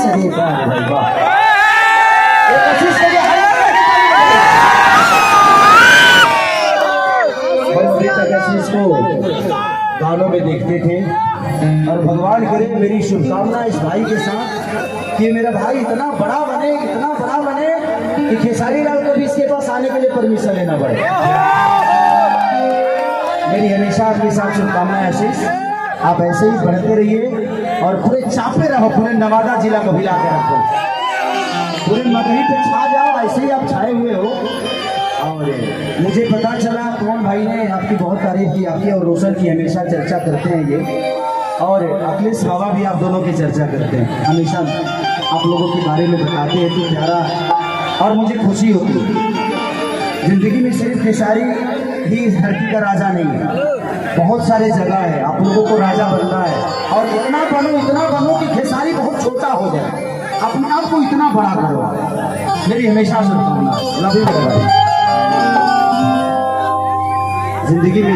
शरीफ है भाई, वाह। ये कोशिश करिए बचपन तक ऐसे इसको गानों में देखते थे, और भगवान करे मेरी शुभकामना इस भाई के साथ कि मेरा भाई इतना बड़ा बने कि खेसारी लाल को भी इसके पास आने के लिए परमिशन लेना पड़े। मेरी हमेशा आपके साथ शुभकामनाएं आशीष, आप ऐसे ही बढ़ते रहिए और पूरे चापे रहो, पूरे नवादा जिला को हिला के रखो, पूरे मगही पे छा जाओ, ऐसे ही आप छाए हुए हो। और मुझे पता चला कौन भाई ने आपकी बहुत तारीफ की, आपकी और रोशन की हमेशा चर्चा करते हैं ये, और अखिलेश बाबा भी आप दोनों की चर्चा करते हैं, हमेशा आप लोगों के बारे में बताते हैं, तो प्यारा और मुझे खुशी होती है। जिंदगी में सिर्फ खेसारी ही इस धरती का राजा नहीं है, बहुत सारे जगह है, आप लोगों को राजा बनना है, और इतना बनो कि खेसारी बहुत छोटा हो जाए, अपने आप को इतना बड़ा करो। मेरी हमेशा शुभकामना, लव यू भाई। जिंदगी में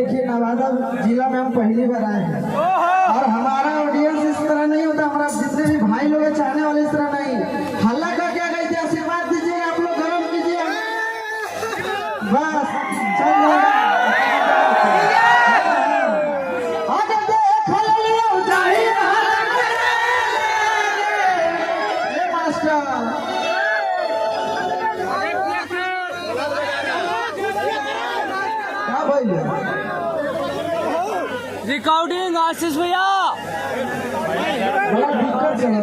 ये नवादा जिला में हम पहली बार आए हैं, और हमारा ऑडियंस इस तरह नहीं होता, हमारा जितने भी भाई लोग हैं चाहने वाले इस तरह नहीं। हल्ला का क्या कहते हैं, आशीर्वाद दीजिए, आप लोग गरम कीजिए, बस चल रिकॉर्डिंग आशीष भैया। बड़ा दिक्कत चला